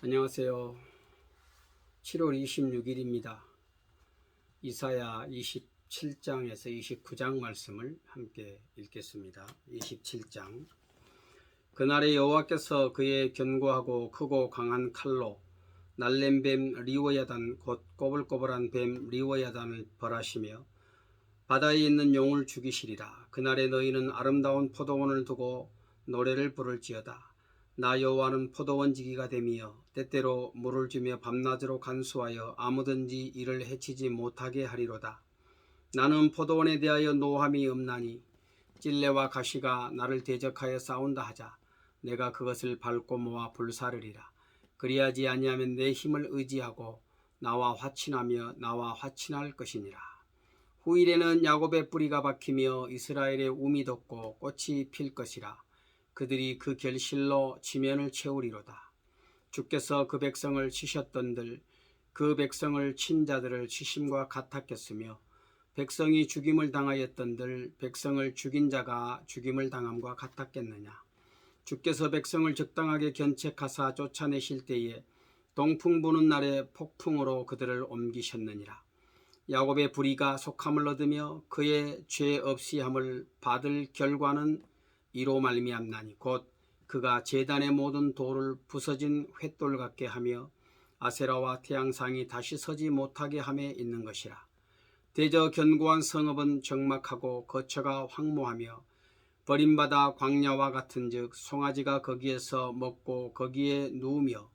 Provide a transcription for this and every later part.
안녕하세요. 7월 26일입니다. 이사야 27장에서 29장 말씀을 함께 읽겠습니다. 27장. 그날에 여호와께서 그의 견고하고 크고 강한 칼로 날랜 뱀 리워야단 곧 꼬불꼬불한 뱀 리워야단을 벌하시며 바다에 있는 용을 죽이시리라. 그날에 너희는 아름다운 포도원을 두고 노래를 부를지어다. 나 여호와는 포도원지기가 되며 때때로 물을 주며 밤낮으로 간수하여 아무든지 이를 해치지 못하게 하리로다. 나는 포도원에 대하여 노함이 없나니 찔레와 가시가 나를 대적하여 싸운다 하자 내가 그것을 밟고 모아 불사르리라. 그리하지 아니하면 내 힘을 의지하고 나와 화친하며 나와 화친할 것이니라. 후일에는 야곱의 뿌리가 박히며 이스라엘의 움이 돋고 꽃이 필 것이라. 그들이 그 결실로 지면을 채우리로다. 주께서 그 백성을 치셨던들 그 백성을 친 자들을 치심과 같았겠으며 백성이 죽임을 당하였던들 백성을 죽인 자가 죽임을 당함과 같았겠느냐. 주께서 백성을 적당하게 견책하사 쫓아내실 때에 동풍 부는 날에 폭풍으로 그들을 옮기셨느니라. 야곱의 불의가 속함을 얻으며 그의 죄 없이 함을 받을 결과는 이로 말미암나니 곧 그가 제단의 모든 돌을 부서진 횃돌 같게 하며 아세라와 태양상이 다시 서지 못하게 함에 있는 것이라. 대저 견고한 성읍은 적막하고 거처가 황무하며 버림받아 광야와 같은즉 송아지가 거기에서 먹고 거기에 누우며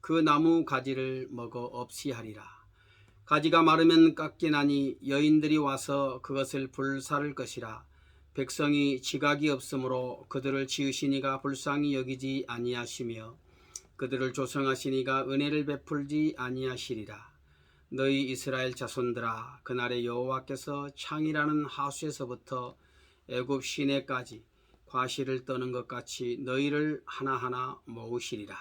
그 나무 가지를 먹어 없이 하리라. 가지가 마르면 깎이나니 여인들이 와서 그것을 불사를 것이라. 백성이 지각이 없으므로 그들을 지으시니가 불쌍히 여기지 아니하시며 그들을 조성하시니가 은혜를 베풀지 아니하시리라. 너희 이스라엘 자손들아, 그날에 여호와께서 창이라는 하수에서부터 애굽 시내까지 과실을 떠는 것 같이 너희를 하나하나 모으시리라.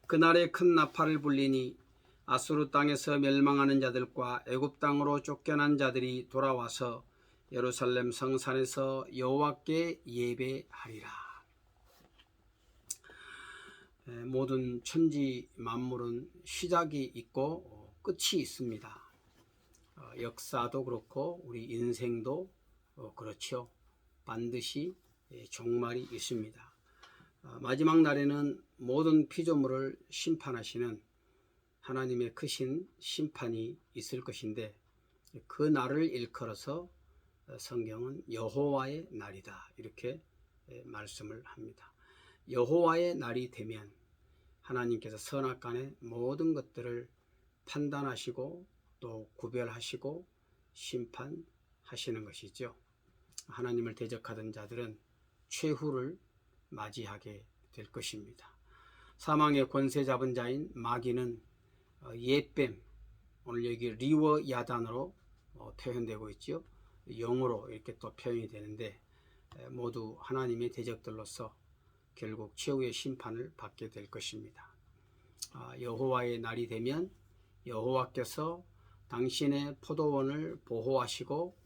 그날에 큰 나팔을 불리니 아수르 땅에서 멸망하는 자들과 애굽 땅으로 쫓겨난 자들이 돌아와서 예루살렘 성산에서 여호와께 예배하리라. 모든 천지 만물은 시작이 있고 끝이 있습니다. 역사도 그렇고 우리 인생도 그렇죠. 반드시 종말이 있습니다. 마지막 날에는 모든 피조물을 심판하시는 하나님의 크신 심판이 있을 것인데 그 날을 일컬어서 성경은 여호와의 날이다 이렇게 말씀을 합니다. 여호와의 날이 되면 하나님께서 선악간의 모든 것들을 판단하시고 또 구별하시고 심판하시는 것이죠. 하나님을 대적하던 자들은 최후를 맞이하게 될 것입니다. 사망의 권세 잡은 자인 마귀는 옛뱀, 오늘 여기 리워 야단으로 표현되고 있죠. 영으로 이렇게 또 표현이 되는데 모두 하나님의 대적들로서 결국 최후의 심판을 받게 될 것입니다. 여호와의 날이 되면 여호와께서 당신의 포도원을 보호하시고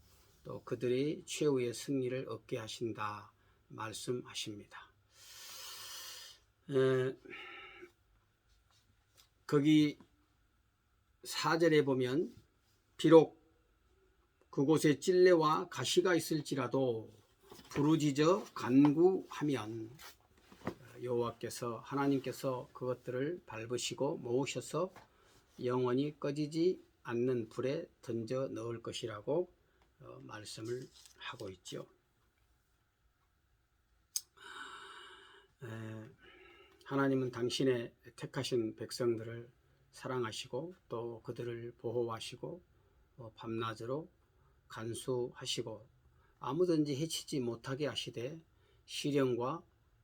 또 그들이 최후의 승리를 얻게 하신다 말씀하십니다. 거기 4절에 보면 비록 그곳에 찔레와 가시가 있을지라도 부르짖어 간구하면 여호와께서 하나님께서 그것들을 밟으시고 모으셔서 영원히 꺼지지 않는 불에 던져 넣을 것이라고 말씀을 하고 있죠. 하나님은 당신의 택하신 백성들을 사랑하시고 또 그들을 보호하시고 밤낮으로 간수하시고 아무든지 해치지 못하게 하시되 시련과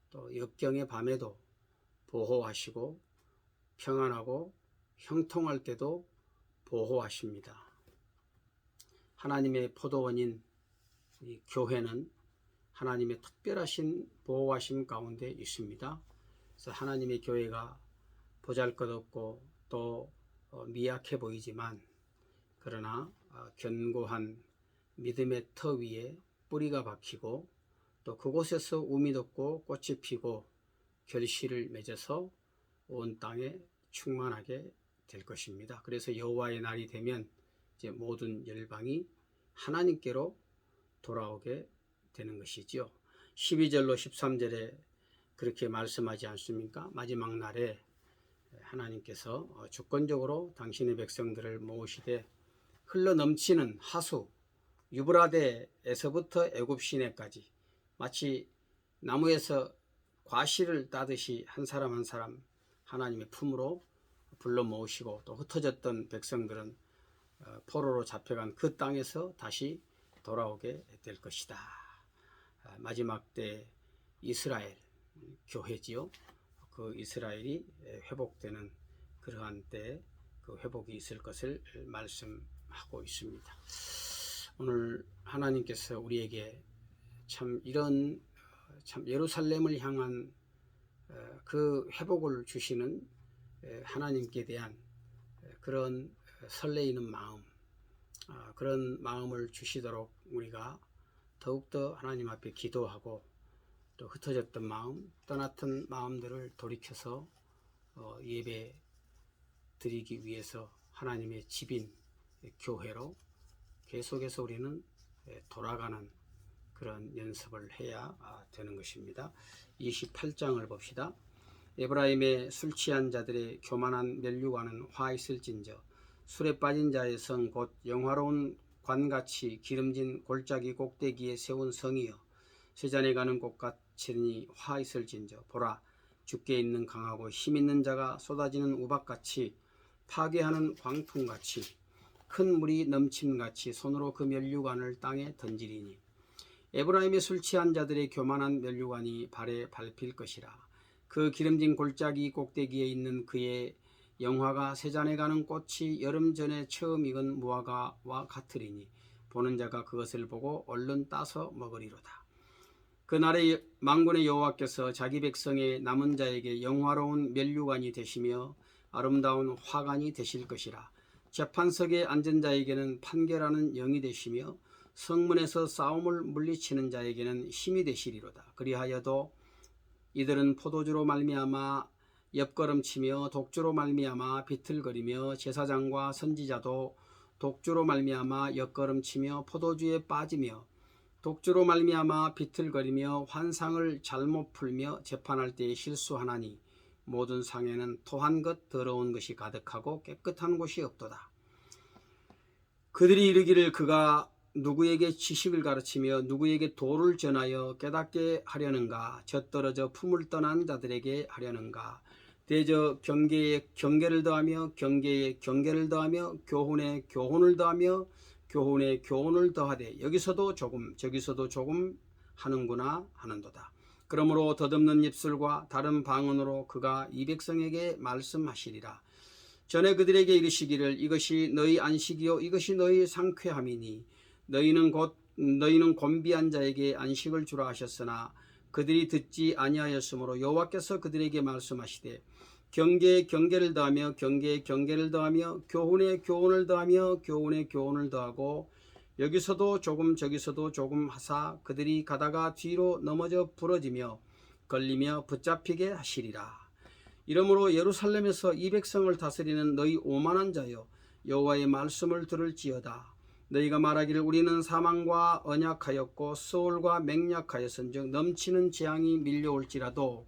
또 역경의 밤에도 보호하시고 평안하고 형통할 때도 보호하십니다. 하나님의 포도원인 이 교회는 하나님의 특별하신 보호하심 가운데 있습니다. 그래서 하나님의 교회가 보잘것없고 또 미약해 보이지만 그러나 견고한 믿음의 터 위에 뿌리가 박히고 또 그곳에서 움이 돋고 꽃이 피고 결실을 맺어서 온 땅에 충만하게 될 것입니다. 그래서 여호와의 날이 되면 이제 모든 열방이 하나님께로 돌아오게 되는 것이지요. 12절로 13절에 그렇게 말씀하지 않습니까? 마지막 날에 하나님께서 주권적으로 당신의 백성들을 모으시되 흘러넘치는 하수 유브라데에서부터 애굽 시내까지 마치 나무에서 과실을 따듯이 한 사람 한 사람 하나님의 품으로 불러 모으시고, 또 흩어졌던 백성들은 포로로 잡혀간 그 땅에서 다시 돌아오게 될 것이다. 마지막 때 이스라엘 교회지요. 그 이스라엘이 회복되는 그러한 때 그 회복이 있을 것을 말씀하고 있습니다. 오늘 하나님께서 우리에게 참 이런 참 예루살렘을 향한 그 회복을 주시는 하나님께 대한 그런 설레이는 마음, 그런 마음을 주시도록 우리가 더욱더 하나님 앞에 기도하고, 또 흩어졌던 마음, 떠났던 마음들을 돌이켜서 예배 드리기 위해서 하나님의 집인 교회로 계속해서 우리는 돌아가는 그런 연습을 해야 되는 것입니다. 28장을 봅시다. 에브라임의 술 취한 자들의 교만한 면류관은 화 있을진저 술에 빠진 자의 성 곧 영화로운 관같이 기름진 골짜기 꼭대기에 세운 성이여 세잔에 가는 곳 같으니 화 있을진저 보라 주께 있는 강하고 힘 있는 자가 쏟아지는 우박같이 파괴하는 광풍같이 큰 물이 넘침같이 손으로 그 면류관을 땅에 던지리니 에브라임의 술 취한 자들의 교만한 면류관이 발에 밟힐 것이라. 그 기름진 골짜기 꼭대기에 있는 그의 영화가 세잔에 가는 꽃이 여름 전에 처음 익은 무화과와 같으리니 보는 자가 그것을 보고 얼른 따서 먹으리로다. 그날에 만군의 여호와께서 자기 백성의 남은 자에게 영화로운 면류관이 되시며 아름다운 화관이 되실 것이라. 재판석에 앉은 자에게는 판결하는 영이 되시며 성문에서 싸움을 물리치는 자에게는 힘이 되시리로다. 그리하여도 이들은 포도주로 말미암아 옆걸음치며 독주로 말미암아 비틀거리며 제사장과 선지자도 독주로 말미암아 옆걸음치며 포도주에 빠지며 독주로 말미암아 비틀거리며 환상을 잘못 풀며 재판할 때에 실수하나니 모든 상에는 토한 것 더러운 것이 가득하고 깨끗한 곳이 없도다. 그들이 이르기를 그가 누구에게 지식을 가르치며 누구에게 도를 전하여 깨닫게 하려는가? 젖떨어져 품을 떠난 자들에게 하려는가? 대저 경계에 경계를 더하며 경계에 경계를 더하며 교훈에 교훈을 더하며 교훈에 교훈을 더하되 여기서도 조금 저기서도 조금 하는구나 하는도다. 그러므로 덧없는 입술과 다른 방언으로 그가 이 백성에게 말씀하시리라. 전에 그들에게 이르시기를 이것이 너희 안식이요 이것이 너희 상쾌함이니 너희는 곤비한 자에게 안식을 주라 하셨으나 그들이 듣지 아니하였으므로 여호와께서 그들에게 말씀하시되 경계에 경계를 더하며 경계에 경계를 더하며 교훈에 교훈을 더하며 교훈에 교훈을 더하고 여기서도 조금 저기서도 조금 하사 그들이 가다가 뒤로 넘어져 부러지며 걸리며 붙잡히게 하시리라. 이러므로 예루살렘에서 이 백성을 다스리는 너희 오만한 자여 여호와의 말씀을 들을지어다. 너희가 말하기를 우리는 사망과 언약하였고 수월과 맹약하였은즉 넘치는 재앙이 밀려올지라도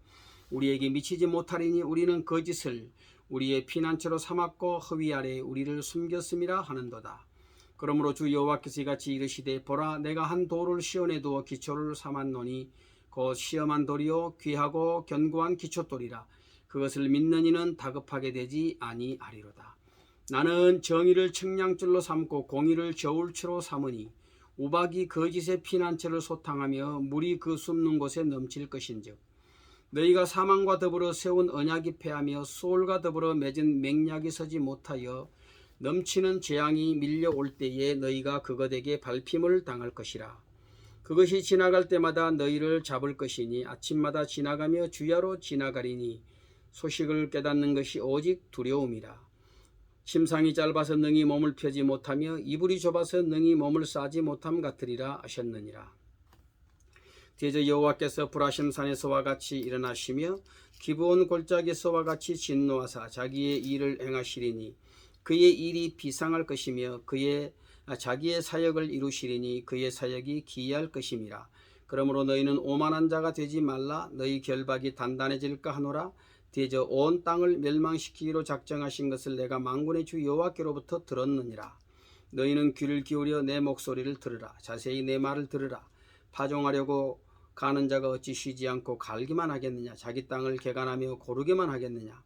우리에게 미치지 못하리니 우리는 거짓을 우리의 피난처로 삼았고 허위 아래에 우리를 숨겼음이라 하는도다. 그러므로 주 여호와께서 이같이 이르시되 보라 내가 한 돌을 시온에 두어 기초를 삼았노니 곧 시험한 돌이요 귀하고 견고한 기초돌이라. 그것을 믿는 이는 다급하게 되지 아니하리로다. 나는 정의를 측량줄로 삼고 공의를 저울추로 삼으니 우박이 거짓의 피난처를 소탕하며 물이 그 숨는 곳에 넘칠 것인즉 너희가 사망과 더불어 세운 언약이 패하며 수월과 더불어 맺은 맹약이 서지 못하여 넘치는 재앙이 밀려올 때에 너희가 그것에게 밟힘을 당할 것이라. 그것이 지나갈 때마다 너희를 잡을 것이니 아침마다 지나가며 주야로 지나가리니 소식을 깨닫는 것이 오직 두려움이라. 심상이 짧아서 능히 몸을 펴지 못하며 이불이 좁아서 능히 몸을 싸지 못함 같으리라 하셨느니라. 대저 여호와께서 브라심 산에서와 같이 일어나시며 기브온 골짜기에서와 같이 진노하사 자기의 일을 행하시리니 그의 일이 비상할 것이며 자기의 사역을 이루시리니 그의 사역이 기이할 것임이라. 그러므로 너희는 오만한 자가 되지 말라. 너희 결박이 단단해질까 하노라. 대저 온 땅을 멸망시키기로 작정하신 것을 내가 만군의 주 여호와께로부터 들었느니라. 너희는 귀를 기울여 내 목소리를 들으라. 자세히 내 말을 들으라. 파종하려고 가는 자가 어찌 쉬지 않고 갈기만 하겠느냐. 자기 땅을 개간하며 고르게만 하겠느냐.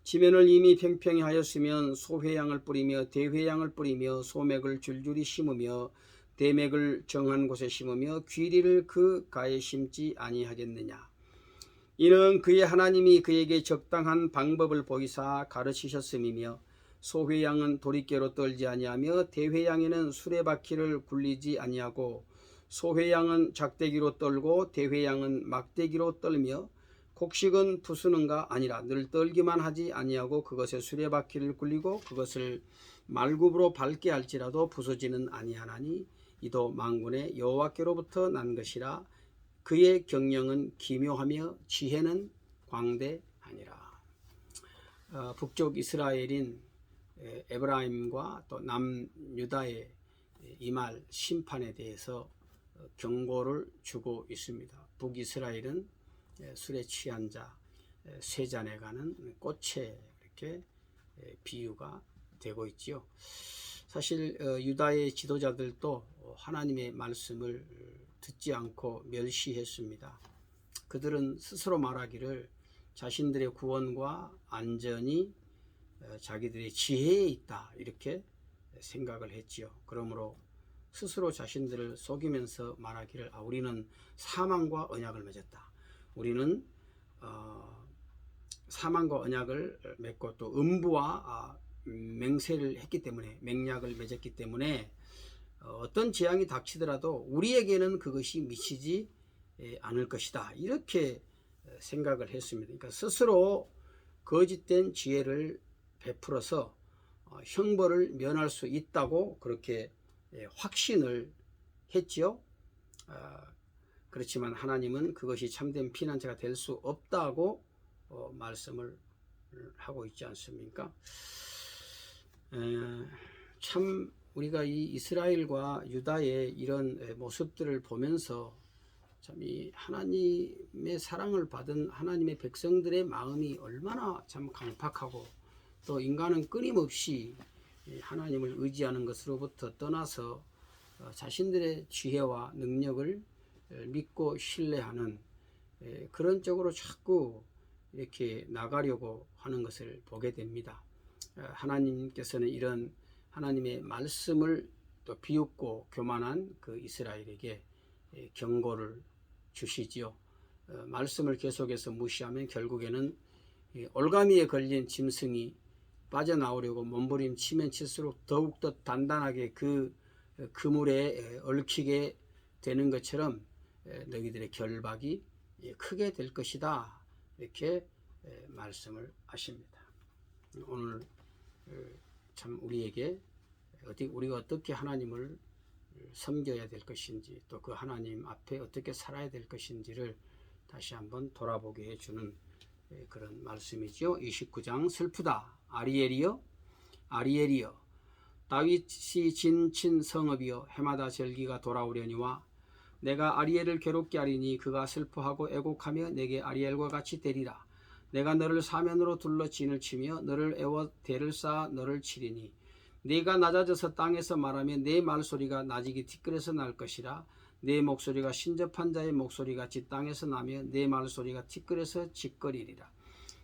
지면을 이미 평평히 하였으면 소회양을 뿌리며 대회양을 뿌리며 소맥을 줄줄이 심으며 대맥을 정한 곳에 심으며 귀리를 그 가에 심지 아니하겠느냐. 이는 그의 하나님이 그에게 적당한 방법을 보이사 가르치셨음이며 소회양은 도리깨로 떨지 아니하며 대회양에는 수레바퀴를 굴리지 아니하고 소회양은 작대기로 떨고 대회양은 막대기로 떨며 곡식은 부수는가 아니라 늘 떨기만 하지 아니하고 그것에 수레바퀴를 굴리고 그것을 말굽으로 밟게 할지라도 부서지는 아니하나니 이도 만군의 여호와께로부터 난 것이라. 그의 경영은 기묘하며 지혜는 광대하니라. 북쪽 이스라엘인 에브라임과 또 남유다의 이말 심판에 대해서 경고를 주고 있습니다. 북이스라엘은 술에 취한 자, 쇠잔에 가는 꽃에 이렇게 비유가 되고 있지요. 사실 유다의 지도자들도 하나님의 말씀을 듣지 않고 멸시했습니다. 그들은 스스로 말하기를 자신들의 구원과 안전이 자기들의 지혜에 있다 이렇게 생각을 했지요. 그러므로 스스로 자신들을 속이면서 말하기를 우리는 사망과 언약을 맺었다. 우리는 사망과 언약을 맺고 또 음부와 맹세를 했기 때문에 맹약을 맺었기 때문에 어떤 재앙이 닥치더라도 우리에게는 그것이 미치지 않을 것이다. 이렇게 생각을 했습니다. 그러니까 스스로 거짓된 지혜를 베풀어서 형벌을 면할 수 있다고 그렇게 확신을 했지요. 그렇지만 하나님은 그것이 참된 피난처가 될 수 없다고 말씀을 하고 있지 않습니까? 참 우리가 이 이스라엘과 유다의 이런 모습들을 보면서 참 이 하나님의 사랑을 받은 하나님의 백성들의 마음이 얼마나 참 강팍하고 또 인간은 끊임없이 하나님을 의지하는 것으로부터 떠나서 자신들의 지혜와 능력을 믿고 신뢰하는 그런 쪽으로 자꾸 이렇게 나가려고 하는 것을 보게 됩니다. 하나님께서는 이런 하나님의 말씀을 또 비웃고 교만한 그 이스라엘에게 경고를 주시지요. 말씀을 계속해서 무시하면 결국에는 올가미에 걸린 짐승이 빠져나오려고 몸부림치면 칠수록 더욱더 단단하게 그 그물에 얽히게 되는 것처럼 너희들의 결박이 크게 될 것이다. 이렇게 말씀을 하십니다. 오늘 참 우리에게 우리가 어떻게 하나님을 섬겨야 될 것인지 또 그 하나님 앞에 어떻게 살아야 될 것인지를 다시 한번 돌아보게 해주는 그런 말씀이죠. 29장 슬프다. 아리엘이여 아리엘이여 다윗이 진친 성읍이여 해마다 절기가 돌아오려니와 내가 아리엘을 괴롭게 하리니 그가 슬퍼하고 애곡하며 내게 아리엘과 같이 되리라. 내가 너를 사면으로 둘러 진을 치며 너를 애워 대를 쌓아 너를 치리니 네가 낮아져서 땅에서 말하며 내 말소리가 나직이 티끌에서 날 것이라. 내 목소리가 신접한 자의 목소리같이 땅에서 나며 내 말소리가 티끌에서 짓거리리라.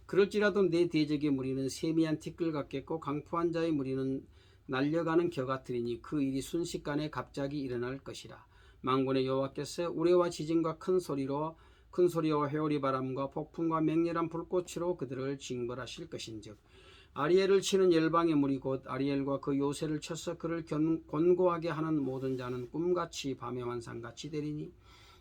그럴지라도 내 대적의 무리는 세미한 티끌 같겠고 강포한 자의 무리는 날려가는 겨 같으리니 그 일이 순식간에 갑자기 일어날 것이라. 만군의 여호와께서 우레와 지진과 큰 소리와 회오리 바람과 폭풍과 맹렬한 불꽃으로 그들을 징벌하실 것인즉 아리엘을 치는 열방의 무리 곧 아리엘과 그 요새를 쳐서 그를 곤고하게 하는 모든 자는 꿈같이 밤의 환상같이 되리니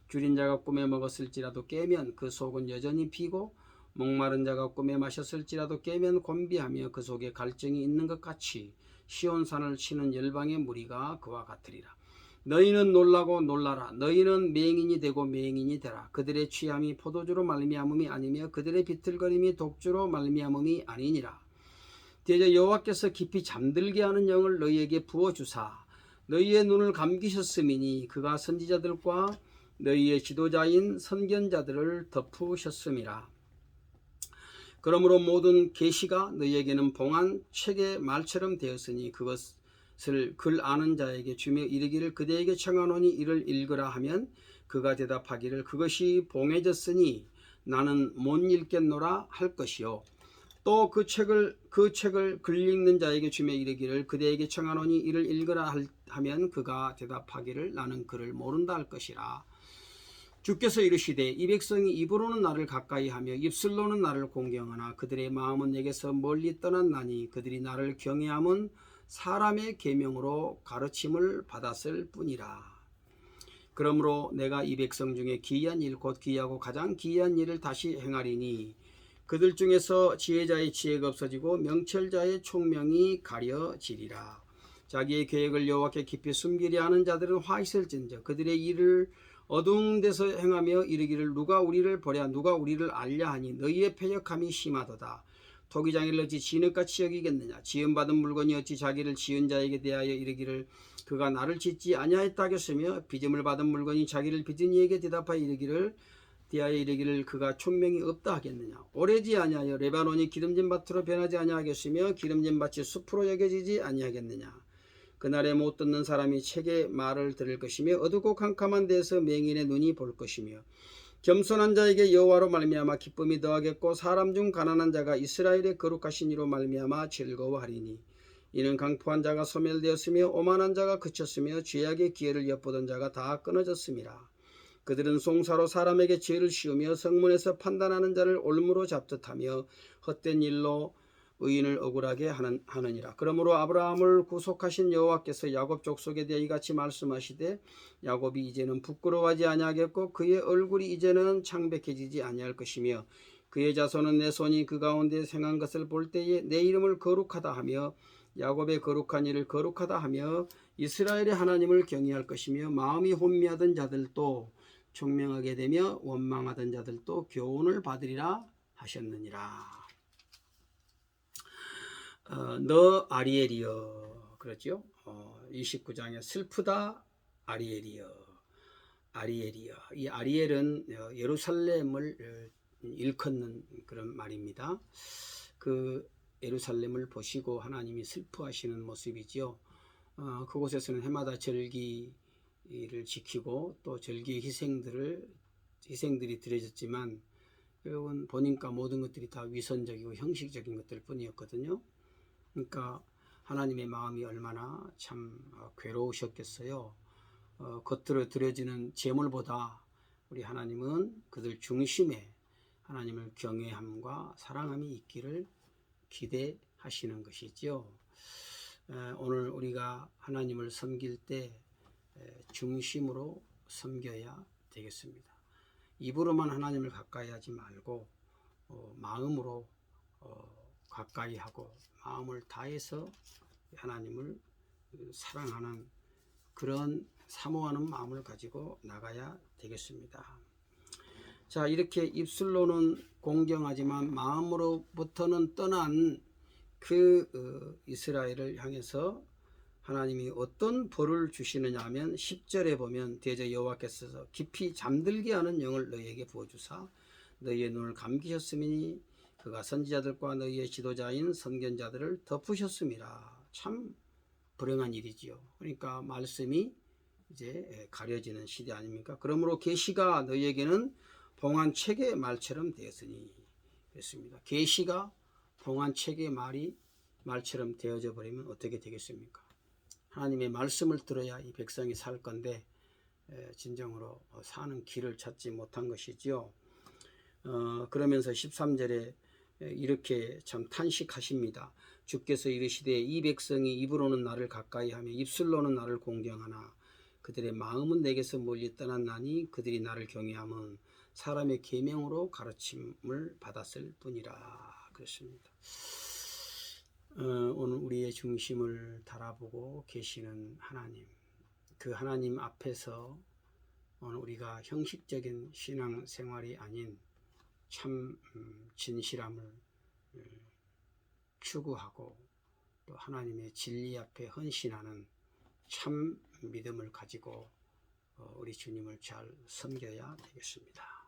줄인 자가 꿈에 먹었을지라도 깨면 그 속은 여전히 비고 목마른 자가 꿈에 마셨을지라도 깨면 곤비하며 그 속에 갈증이 있는 것 같이 시온산을 치는 열방의 무리가 그와 같으리라. 너희는 놀라고 놀라라. 너희는 맹인이 되고 맹인이 되라. 그들의 취함이 포도주로 말미암음이 아니며 그들의 비틀거림이 독주로 말미암음이 아니니라. 대저 여호와께서 깊이 잠들게 하는 영을 너희에게 부어주사 너희의 눈을 감기셨음이니 그가 선지자들과 너희의 지도자인 선견자들을 덮으셨음이라. 그러므로 모든 계시가 너희에게는 봉한 책의 말처럼 되었으니 그것을 글 아는 자에게 주며 이르기를 그대에게 청하노니 이를 읽으라 하면 그가 대답하기를 그것이 봉해졌으니 나는 못 읽겠노라 할 것이요. 또 그 책을 글 읽는 자에게 주며 이르기를 그대에게 청하노니 이를 읽으라 하면 그가 대답하기를 나는 그를 모른다 할 것이라. 주께서 이르시되 이 백성이 입으로는 나를 가까이 하며 입술로는 나를 공경하나 그들의 마음은 내게서 멀리 떠났나니 그들이 나를 경외함은 사람의 계명으로 가르침을 받았을 뿐이라. 그러므로 내가 이 백성 중에 기이한 일 곧 기이하고 가장 기이한 일을 다시 행하리니 그들 중에서 지혜자의 지혜가 없어지고 명철자의 총명이 가려지리라. 자기의 계획을 여호와께 깊이 숨기려 하는 자들은 화 있을진저 그들의 일을 어두운 데서 행하며 이르기를 누가 우리를 보랴 누가 우리를 알랴 하니 너희의 패역함이 심하도다. 토기장이를 어찌 진흙같이 여기겠느냐. 지음받은 물건이 어찌 자기를 지은 자에게 대하여 이르기를 그가 나를 짓지 아니하였다 하겠으며 빚음을 받은 물건이 자기를 빚은 이에게 대답하여 이르기를 그가 총명이 없다 하겠느냐. 오래지 아니하여 레바논이 기름진 밭으로 변하지 아니하겠으며 기름진 밭이 숲으로 여겨지지 아니하겠느냐. 그날에 못 듣는 사람이 책의 말을 들을 것이며 어둡고 캄캄한 데서 맹인의 눈이 볼 것이며 겸손한 자에게 여호와로 말미암아 기쁨이 더하겠고 사람 중 가난한 자가 이스라엘의 거룩하신 이로 말미암아 즐거워하리니 이는 강포한 자가 소멸되었으며 오만한 자가 그쳤으며 죄악의 기회를 엿보던 자가 다 끊어졌음이라. 그들은 송사로 사람에게 죄를 씌우며 성문에서 판단하는 자를 올무로 잡듯하며 헛된 일로 의인을 억울하게 하느니라. 그러므로 아브라함을 구속하신 여호와께서 야곱 족속에 대해 이같이 말씀하시되 야곱이 이제는 부끄러워하지 아니하겠고 그의 얼굴이 이제는 창백해지지 아니할 것이며 그의 자손은 내 손이 그 가운데 생한 것을 볼 때에 내 이름을 거룩하다 하며 야곱의 거룩한 일을 거룩하다 하며 이스라엘의 하나님을 경외할 것이며 마음이 혼미하던 자들도 총명하게 되며 원망하던 자들도 교훈을 받으리라 하셨느니라. 너 아리엘이여 그렇죠. 29장에 슬프다 아리엘이여 이 아리엘은 예루살렘을 일컫는 그런 말입니다. 그 예루살렘을 보시고 하나님이 슬퍼하시는 모습이지요. 그곳에서는 해마다 절기를 지키고 또 절기 희생들이 드려졌지만 결국은 보니까 모든 것들이 다 위선적이고 형식적인 것들 뿐이었거든요. 그러니까 하나님의 마음이 얼마나 참 괴로우셨겠어요. 겉으로 드려지는 제물보다 우리 하나님은 그들 중심에 하나님을 경외함과 사랑함이 있기를 기대하시는 것이지요. 오늘 우리가 하나님을 섬길 때 중심으로 섬겨야 되겠습니다. 입으로만 하나님을 가까이 하지 말고 마음으로 가까이 하고 마음을 다해서 하나님을 사랑하는 그런 사모하는 마음을 가지고 나가야 되겠습니다. 자, 이렇게 입술로는 공경하지만 마음으로부터는 떠난 그 이스라엘을 향해서 하나님이 어떤 벌을 주시느냐 하면 10절에 보면 대저 여호와께서 깊이 잠들게 하는 영을 너희에게 부어주사 너희의 눈을 감기셨으니 그가 선지자들과 너희의 지도자인 선견자들을 덮으셨음이라. 참 불행한 일이지요. 그러니까 말씀이 이제 가려지는 시대 아닙니까? 그러므로 계시가 너희에게는 봉한 책의 말처럼 되었으니 그렇습니다. 계시가 봉한 책의 말처럼 되어져 버리면 어떻게 되겠습니까? 하나님의 말씀을 들어야 이 백성이 살 건데 진정으로 사는 길을 찾지 못한 것이지요. 그러면서 13절에 이렇게 참 탄식하십니다. 주께서 이르시되 이 백성이 입으로는 나를 가까이 하며 입술로는 나를 공경하나 그들의 마음은 내게서 멀리 떠났나니 그들이 나를 경외함은 사람의 계명으로 가르침을 받았을 뿐이라. 그렇습니다. 오늘 우리의 중심을 달아보고 계시는 하나님, 그 하나님 앞에서 오늘 우리가 형식적인 신앙 생활이 아닌 참 진실함을 추구하고 또 하나님의 진리 앞에 헌신하는 참 믿음을 가지고 우리 주님을 잘 섬겨야 되겠습니다.